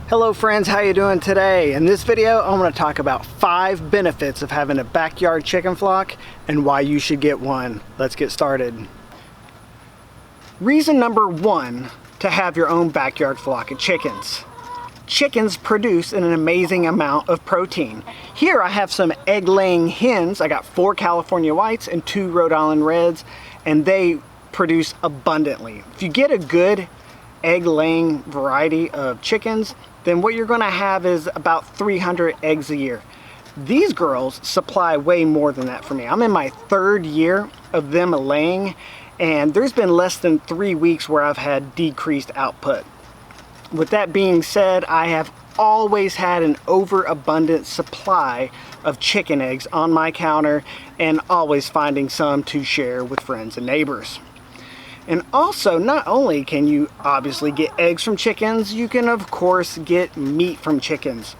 Hello friends, how you doing today? In this video, I'm going to talk about 5 benefits of having a backyard chicken flock and why you should get one. Let's get started. Reason number 1 to have your own backyard flock of chickens. Chickens produce an amazing amount of protein. Here I have some egg-laying hens. I got 4 California whites and 2 Rhode Island reds, and they produce abundantly. If you get a good egg-laying variety of chickens, then what you're going to have is about 300 eggs a year. These girls supply way more than that for me. I'm in my 3rd year of them laying, and there's been less than 3 weeks where I've had decreased output. With that being said, I have always had an overabundant supply of chicken eggs on my counter and always finding some to share with friends and neighbors. And also, not only can you obviously get eggs from chickens, you can of course get meat from chickens.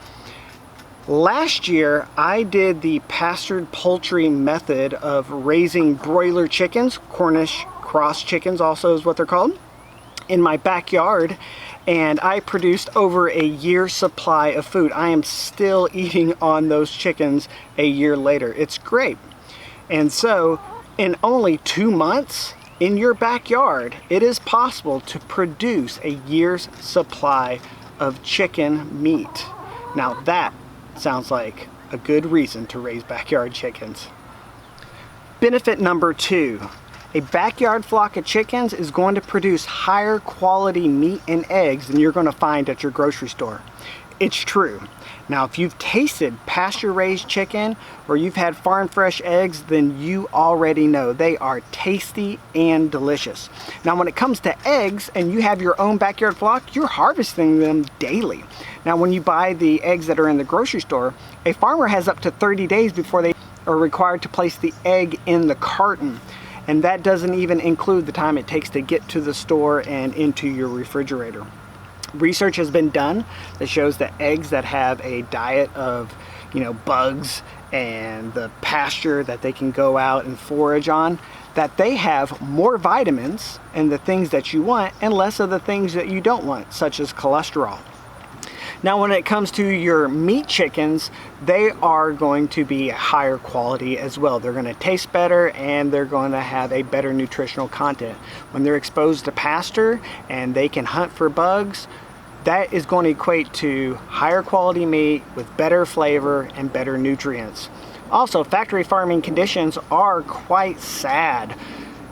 Last year, I did the pastured poultry method of raising broiler chickens, Cornish cross chickens also is what they're called, in my backyard, and I produced over a year's supply of food. I am still eating on those chickens a year later. It's great. And so, in only 2 months, in your backyard, it is possible to produce a year's supply of chicken meat. Now that sounds like a good reason to raise backyard chickens. Benefit number 2. A backyard flock of chickens is going to produce higher quality meat and eggs than you're going to find at your grocery store. It's true. Now, if you've tasted pasture-raised chicken or you've had farm fresh eggs, then you already know they are tasty and delicious. Now, when it comes to eggs and you have your own backyard flock, you're harvesting them daily. Now, when you buy the eggs that are in the grocery store, a farmer has up to 30 days before they are required to place the egg in the carton. And that doesn't even include the time it takes to get to the store and into your refrigerator. Research has been done that shows that eggs that have a diet of, bugs and the pasture that they can go out and forage on, that they have more vitamins and the things that you want and less of the things that you don't want, such as cholesterol. Now, when it comes to your meat chickens, they are going to be higher quality as well. They're going to taste better and they're going to have a better nutritional content. When they're exposed to pasture and they can hunt for bugs, that is going to equate to higher quality meat with better flavor and better nutrients. Also, factory farming conditions are quite sad.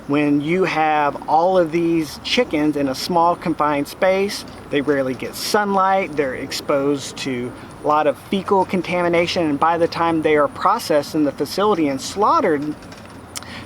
When you have all of these chickens in a small confined space, they rarely get sunlight, they're exposed to a lot of fecal contamination, and by the time they are processed in the facility and slaughtered,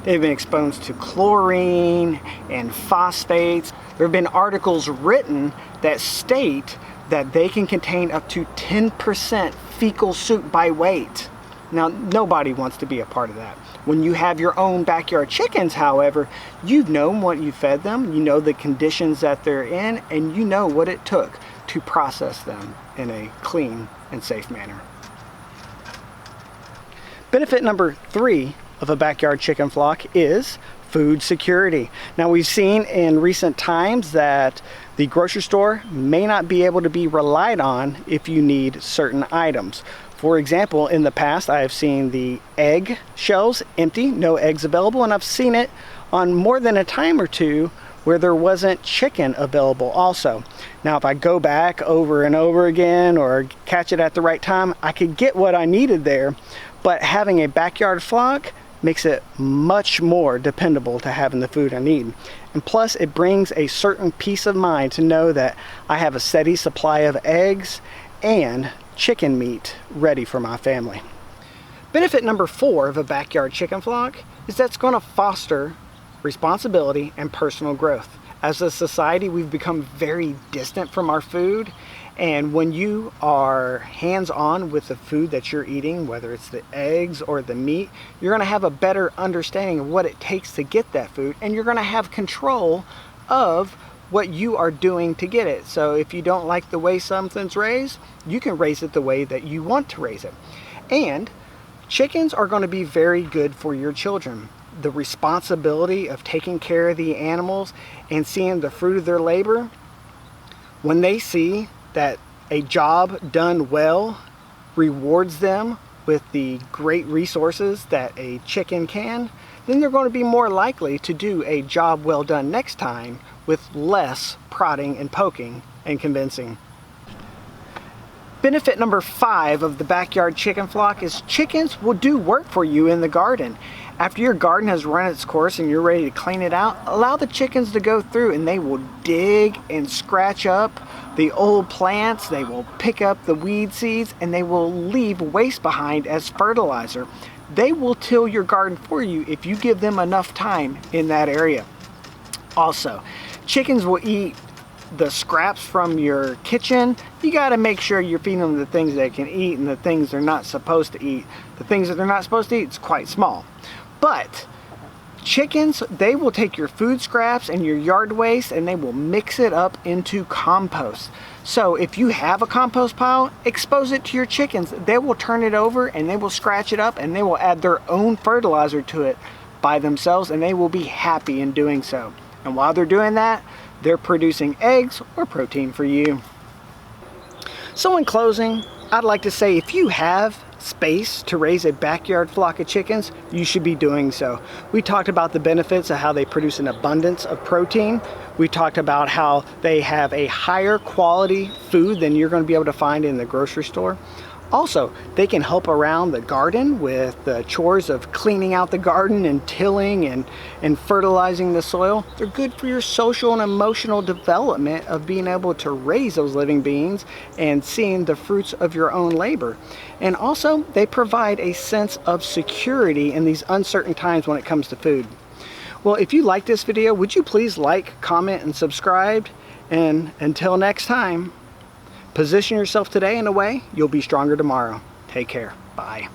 they've been exposed to chlorine and phosphates. There have been articles written that state that they can contain up to 10% fecal soup by weight. Now, nobody wants to be a part of that. When you have your own backyard chickens, however, you've known what you fed them, you know the conditions that they're in, and you know what it took to process them in a clean and safe manner. Benefit number 3 of a backyard chicken flock is food security. Now, we've seen in recent times that the grocery store may not be able to be relied on if you need certain items. For example, in the past, I have seen the egg shelves empty, no eggs available, and I've seen it on more than a time or two where there wasn't chicken available also. Now, if I go back over and over again or catch it at the right time, I could get what I needed there, but having a backyard flock makes it much more dependable to having the food I need. And plus, it brings a certain peace of mind to know that I have a steady supply of eggs and chicken meat ready for my family. Benefit number 4 of a backyard chicken flock is that it's going to foster responsibility and personal growth. As a society, we've become very distant from our food, and when you are hands-on with the food that you're eating, whether it's the eggs or the meat, you're going to have a better understanding of what it takes to get that food, and you're going to have control of what you are doing to get it. So if you don't like the way something's raised, you can raise it the way that you want to raise it. And chickens are going to be very good for your children. The responsibility of taking care of the animals and seeing the fruit of their labor, when they see that a job done well rewards them with the great resources that a chicken can, then they're going to be more likely to do a job well done next time with less prodding and poking and convincing. Benefit number 5 of the backyard chicken flock is chickens will do work for you in the garden. After your garden has run its course and you're ready to clean it out, allow the chickens to go through and they will dig and scratch up the old plants, they will pick up the weed seeds, and they will leave waste behind as fertilizer. They will till your garden for you if you give them enough time in that area. Also, chickens will eat the scraps from your kitchen. You got to make sure you're feeding them the things they can eat and the things they're not supposed to eat. The things that they're not supposed to eat is quite small. But chickens, they will take your food scraps and your yard waste and they will mix it up into compost. So if you have a compost pile, expose it to your chickens. They will turn it over and they will scratch it up and they will add their own fertilizer to it by themselves, and they will be happy in doing so. And while they're doing that, they're producing eggs or protein for you. So in closing, I'd like to say if you have space to raise a backyard flock of chickens, you should be doing so. We talked about the benefits of how they produce an abundance of protein. We talked about how they have a higher quality food than you're going to be able to find in the grocery store. Also, they can help around the garden with the chores of cleaning out the garden and tilling and fertilizing the soil. They're good for your social and emotional development of being able to raise those living beings and seeing the fruits of your own labor. And also, they provide a sense of security in these uncertain times when it comes to food. Well, if you like this video, would you please like, comment, and subscribe? And until next time, position yourself today in a way you'll be stronger tomorrow. Take care. Bye.